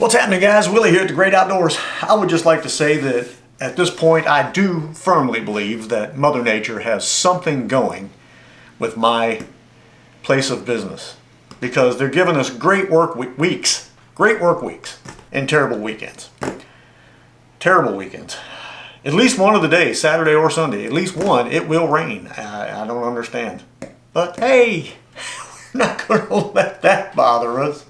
What's happening, guys? Willie here at the Great Outdoors. I would just like to say that at this point I do firmly believe that Mother Nature has something going with my place of business, because they're giving us great work weeks and terrible weekends. Terrible weekends. At least one of the days, Saturday or Sunday, at least one, it will rain. I don't understand. But hey, we're not going to let that bother us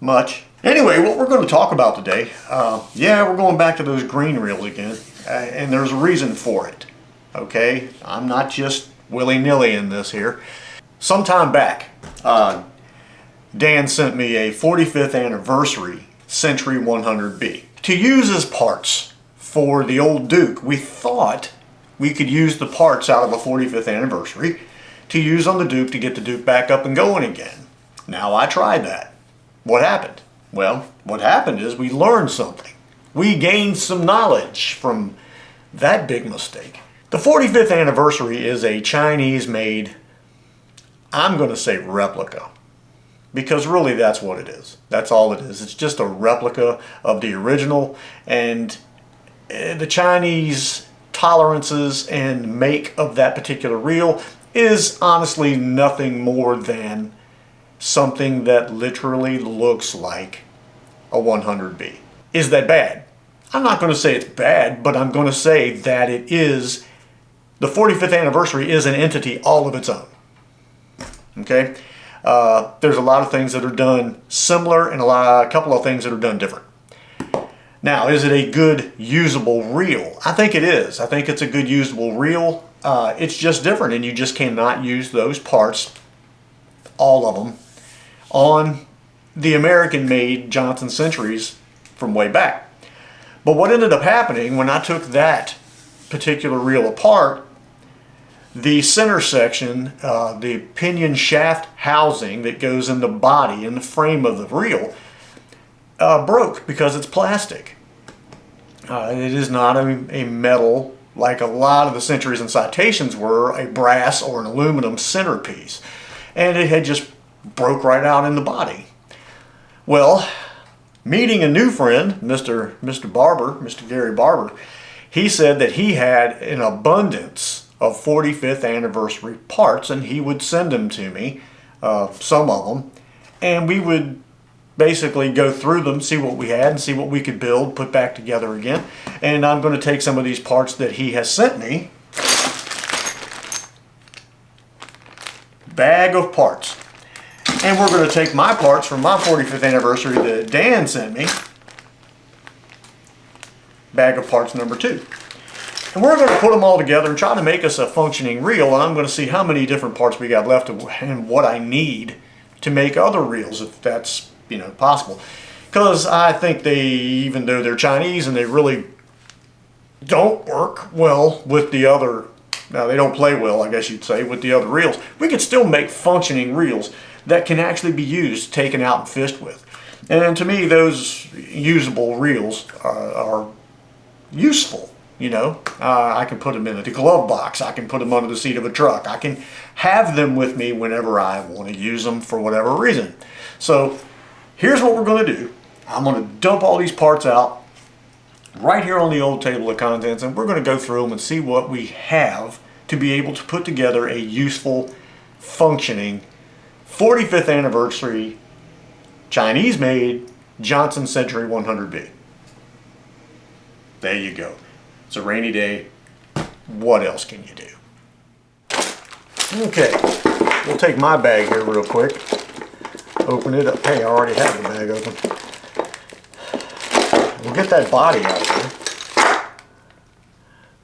much. Anyway, what we're going to talk about today, we're going back to those green reels again, and there's a reason for it. Okay, I'm not just willy-nilly in this here. Sometime back, Dan sent me a 45th anniversary Century 100B to use as parts for the old Duke. We thought we could use the parts out of a 45th anniversary to use on the Duke to get the Duke back up and going again. Now, I tried that. What happened? Well, what happened is we learned something. We gained some knowledge from that big mistake. The 45th anniversary is a Chinese-made, I'm going to say replica, because really that's what it is. That's all it is. It's just a replica of the original, and the Chinese tolerances and make of that particular reel is honestly nothing more than something that literally looks like a 100B. Is that bad? I'm not going to say it's bad, but I'm going to say that it is, the 45th anniversary is an entity all of its own. Okay? There's a lot of things that are done similar and a couple of things that are done different. Now, is it a good usable reel? I think it is. I think it's a good usable reel. It's just different, and you just cannot use those parts, all of them, on the American-made Johnson Centuries from way back. But what ended up happening when I took that particular reel apart, the center section, the pinion shaft housing that goes in the body, in the frame of the reel, broke because it's plastic. It is not a metal like a lot of the Centuries and Citations were, a brass or an aluminum centerpiece. And it had just broke right out in the body. Well, meeting a new friend, Mr. Barber, Mr. Gary Barber, he said that he had an abundance of 45th anniversary parts, and he would send them to me, some of them, and we would basically go through them, see what we had, and see what we could build, put back together again. And I'm going to take some of these parts that he has sent me, bag of parts. And we're going to take my parts from my 45th anniversary that Dan sent me, bag of parts number 2. And we're going to put them all together and try to make us a functioning reel, and I'm going to see how many different parts we got left and what I need to make other reels, if that's, possible. Because I think they, even though they're Chinese and they really don't work well with the other, now they don't play well, I guess you'd say, with the other reels, we could still make functioning reels that can actually be used, taken out, and fished with. And to me, those usable reels are useful. I can put them in the glove box. I can put them under the seat of a truck. I can have them with me whenever I want to use them for whatever reason. So here's what we're going to do. I'm going to dump all these parts out right here on the old table of contents, and we're going to go through them and see what we have to be able to put together a useful, functioning 45th anniversary Chinese-made Johnson Century 100B. There you go. It's a rainy day. What else can you do? Okay, we'll take my bag here real quick. Open it up. Hey, I already have the bag open. We'll get that body out of here.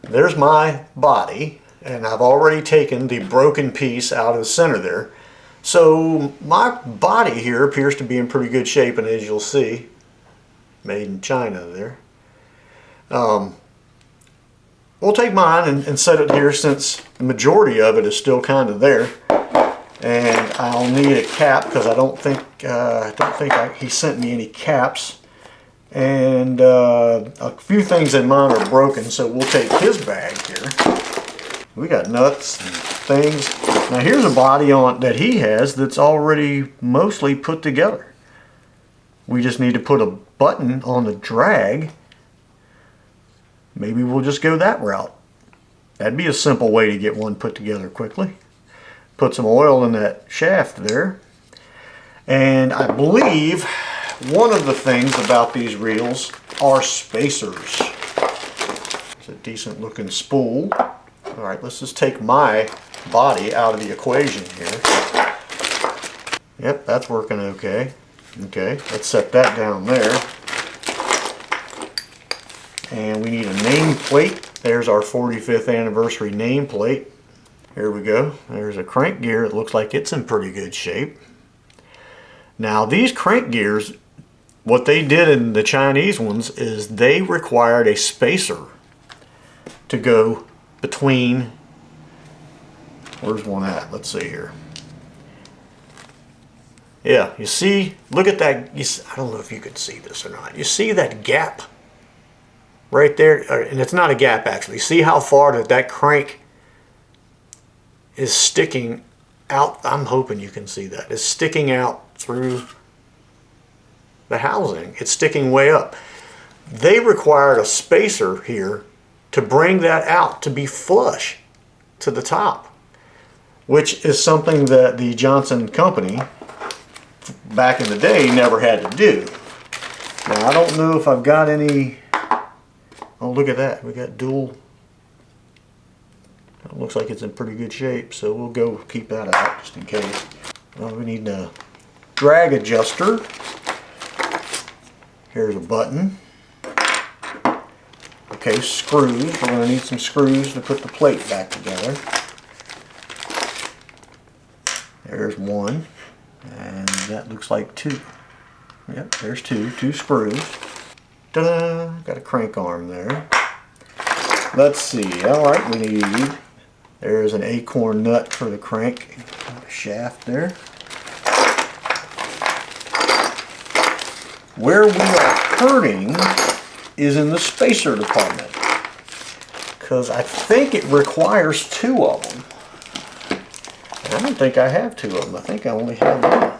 There's my body, and I've already taken the broken piece out of the center there. So my body here appears to be in pretty good shape, and as you'll see, made in China there. We'll take mine and set it here, since the majority of it is still kind of there. And I'll need a cap, because I don't think he sent me any caps. And a few things in mine are broken, so we'll take his bag here. We got nuts and things. Now here's a body on that he has that's already mostly put together. we just need to put a button on the drag. Maybe we'll just go that route. That'd be a simple way to get one put together quickly. Put some oil in that shaft there. And I believe one of the things about these reels are spacers. It's a decent looking spool. All right, let's just take my body out of the equation here. Yep, that's working okay. Okay, let's set that down there. And we need a nameplate. There's our 45th anniversary nameplate. Here we go. There's a crank gear. It looks like it's in pretty good shape. Now these crank gears, what they did in the Chinese ones is they required a spacer to go between, where's one at? Let's see here. Yeah, you see, look at that. I don't know if you could see this or not. You see that gap right there? And it's not a gap actually. See how far that crank is sticking out? I'm hoping you can see that. It's sticking out through the housing. It's sticking way up. They required a spacer here to bring that out to be flush to the top, which is something that the Johnson Company back in the day never had to do. Now I don't know if I've got any. Oh, look at that. We got dual. It looks like it's in pretty good shape, so we'll go keep that out just in case. Well, we need a drag adjuster. Here's a button. Okay, screws. We're going to need some screws to put the plate back together. There's one. And that looks like two. Yep, there's two screws. Ta-da! Got a crank arm there. Let's see. Alright, we need, there's an acorn nut for the crank shaft there. Where we are hurting is in the spacer department, because I think it requires two of them. I don't think I have two of them. I think I only have one.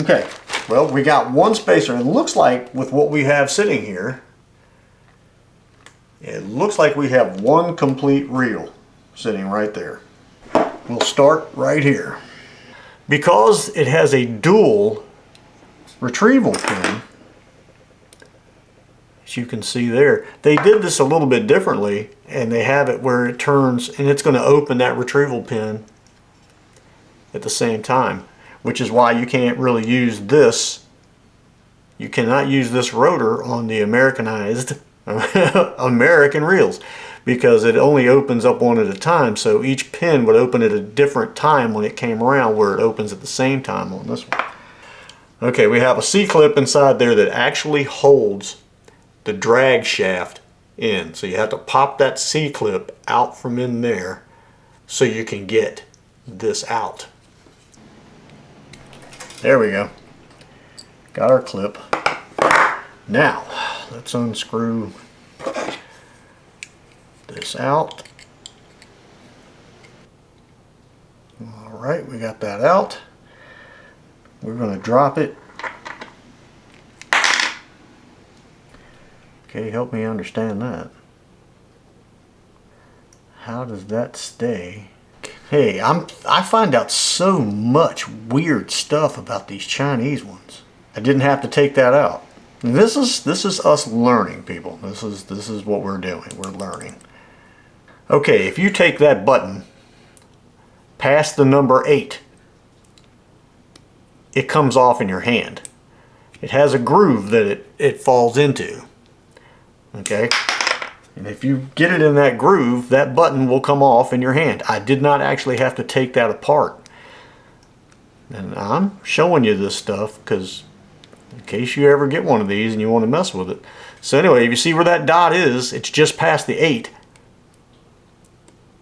Okay, well, we got one spacer. It looks like with what we have sitting here, it looks like we have one complete reel sitting right there. We'll start right here. Because it has a dual retrieval pin, as you can see there, they did this a little bit differently, and they have it where it turns and it's going to open that retrieval pin at the same time, which is why you can't really use this. You cannot use this rotor on the Americanized American reels, because it only opens up one at a time, so each pin would open at a different time when it came around, where it opens at the same time on this one. Okay, we have a C-clip inside there that actually holds the drag shaft in, so you have to pop that C-clip out from in there so you can get this out. There we go. Got our clip. Now let's unscrew this out. Alright, we got that out. We're going to drop it. Okay, help me understand that. How does that stay? Hey, I find out so much weird stuff about these Chinese ones. I didn't have to take that out. This is us learning, people. This is what we're doing. We're learning. Okay, if you take that button past the number 8, it comes off in your hand. It has a groove that it falls into. Okay, and if you get it in that groove, that button will come off in your hand. I did not actually have to take that apart. And I'm showing you this stuff because in case you ever get one of these and you want to mess with it. So anyway, if you see where that dot is, it's just past the 8.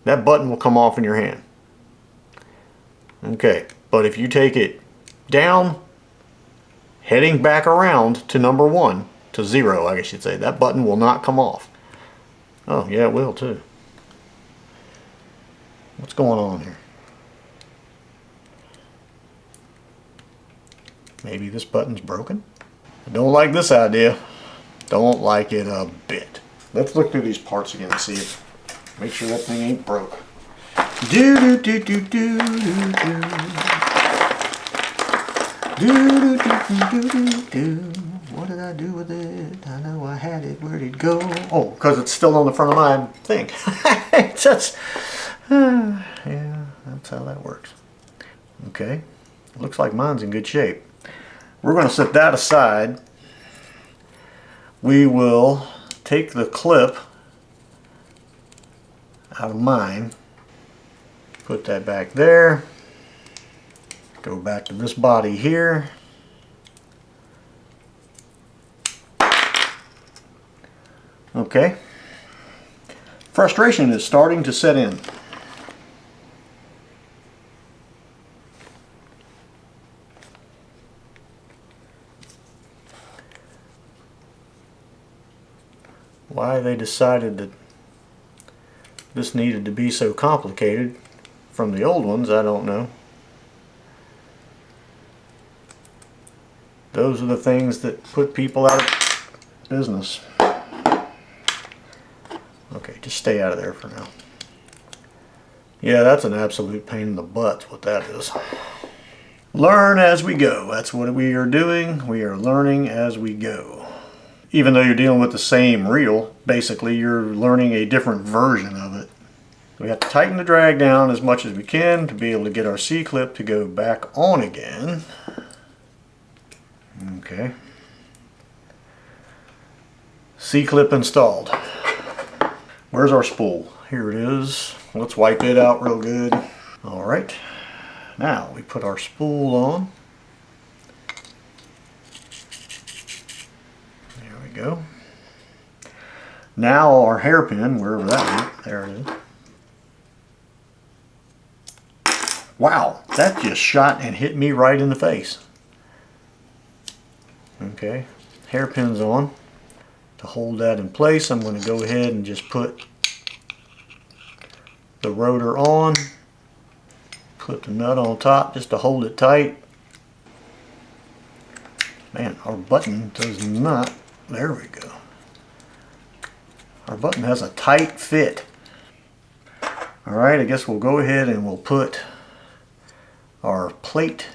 That button will come off in your hand. Okay, but if you take it down, heading back around to number 1, to 0, I guess you'd say, that button will not come off. Oh, yeah, it will too. What's going on here? Maybe this button's broken? I don't like this idea. Don't like it a bit. Let's look through these parts again and see if, make sure that thing ain't broke. Do do do do do do do. Do do do do do do. What did I do with it? I know I had it. Where'd it go? Oh, because it's still on the front of my thing. That's, yeah, that's how that works. Okay, looks like mine's in good shape. We're going to set that aside. We will take the clip out of mine, put that back there, go back to this body here. Okay, frustration is starting to set in. Why they decided that this needed to be so complicated from the old ones, I don't know. Those are the things that put people out of business. Okay, just stay out of there for now. Yeah, that's an absolute pain in the butt, what that is. Learn as we go. That's what we are doing. We are learning as we go. Even though you're dealing with the same reel, basically you're learning a different version of it. We have to tighten the drag down as much as we can to be able to get our C-clip to go back on again. Okay. C-clip installed. Where's our spool? Here it is. Let's wipe it out real good. All right. Now we put our spool on. There we go. Now our hairpin, wherever that went, there it is. Wow, that just shot and hit me right in the face. Okay, hairpin's on. To hold that in place, I'm going to go ahead and just put the rotor on. Put the nut on top just to hold it tight. Man, our button does not, there we go. Our button has a tight fit. Alright, I guess we'll go ahead and we'll put our plate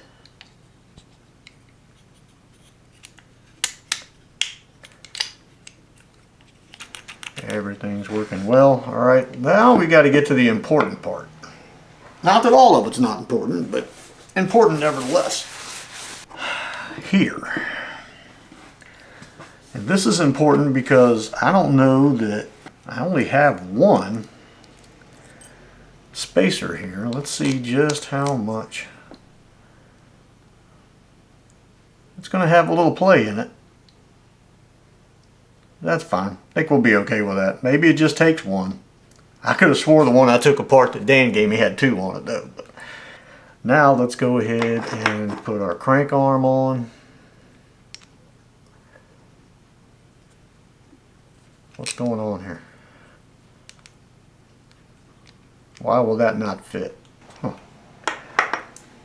Everything's working well. Alright, now we got to get to the important part. Not that all of it's not important, but important nevertheless. Here. And this is important because I don't know that I only have one spacer here. Let's see just how much. It's going to have a little play in it. That's fine. I think we'll be okay with that. Maybe it just takes one. I could have swore the one I took apart that Dan gave me had two on it though. But now let's go ahead and put our crank arm on. What's going on here? Why will that not fit? Huh.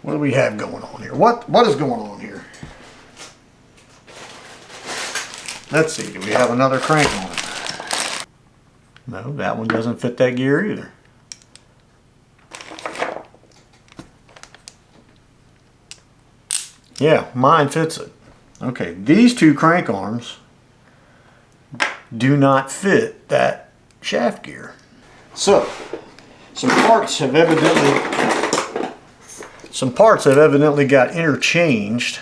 What do we have going on here? What is going on here? Let's see, do we have another crank on it? No, that one doesn't fit that gear either. Yeah, mine fits it. Okay, these two crank arms do not fit that shaft gear. So, some parts have evidently got interchanged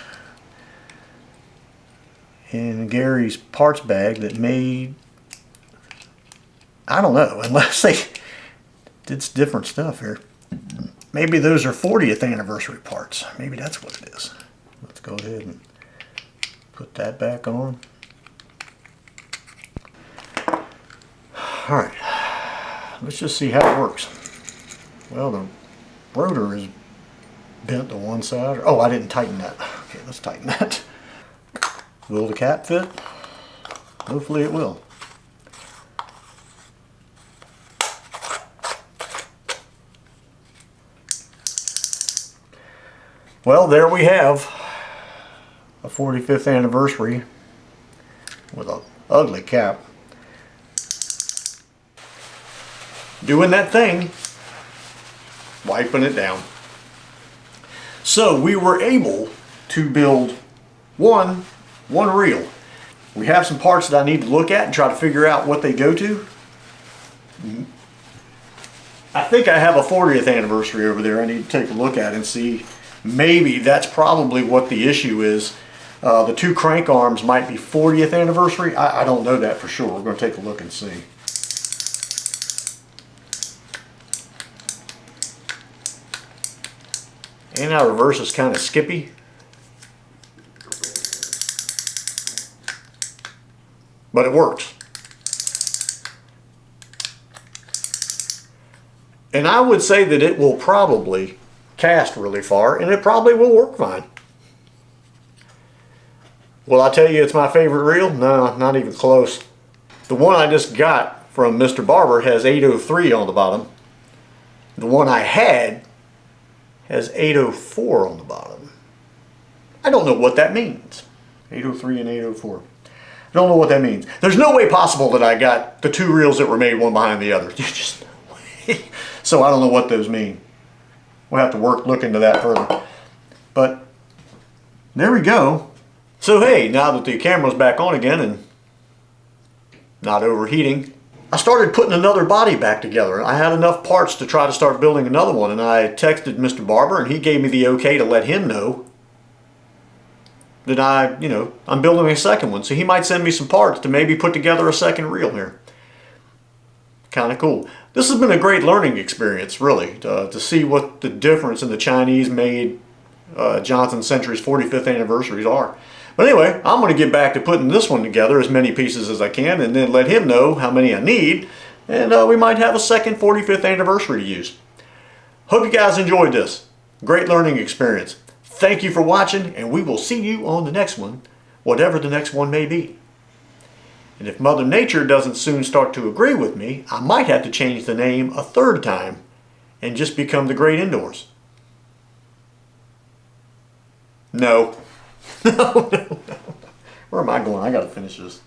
in Gary's parts bag that made, I don't know, unless they did different stuff here. Maybe those are 40th anniversary parts. Maybe that's what it is. Let's go ahead and put that back on. Alright, let's just see how it works. Well, the rotor is bent to one side. Oh, I didn't tighten that. Okay, let's tighten that. Will the cap fit? Hopefully it will. Well, there we have a 45th anniversary with an ugly cap. Doing that thing, wiping it down. So we were able to build one reel. We have some parts that I need to look at and try to figure out what they go to. I think I have a 40th anniversary over there I need to take a look at and see. Maybe that's probably what the issue is. The two crank arms might be 40th anniversary. I don't know that for sure. We're going to take a look and see. And our reverse is kind of skippy. But it works. And I would say that it will probably cast really far, and it probably will work fine. Will I tell you it's my favorite reel? No, not even close. The one I just got from Mr. Barber has 803 on the bottom. The one I had has 804 on the bottom. I don't know what that means. 803 and 804. I don't know what that means. There's no way possible that I got the two reels that were made one behind the other. There's just no way. So I don't know what those mean. We'll have to look into that further. But there we go. So hey, now that the camera's back on again and not overheating, I started putting another body back together. I had enough parts to try to start building another one, and I texted Mr. Barber and he gave me the okay to let him know that I'm building a second one. So he might send me some parts to maybe put together a second reel here. Kind of cool. This has been a great learning experience, really, to see what the difference in the Chinese-made Johnson Century's 45th anniversaries are. But anyway, I'm going to get back to putting this one together, as many pieces as I can, and then let him know how many I need, and we might have a second 45th anniversary to use. Hope you guys enjoyed this. Great learning experience. Thank you for watching, and we will see you on the next one, whatever the next one may be. And if Mother Nature doesn't soon start to agree with me, I might have to change the name a third time and just become the Great Indoors. No. No. Where am I going? I gotta finish this.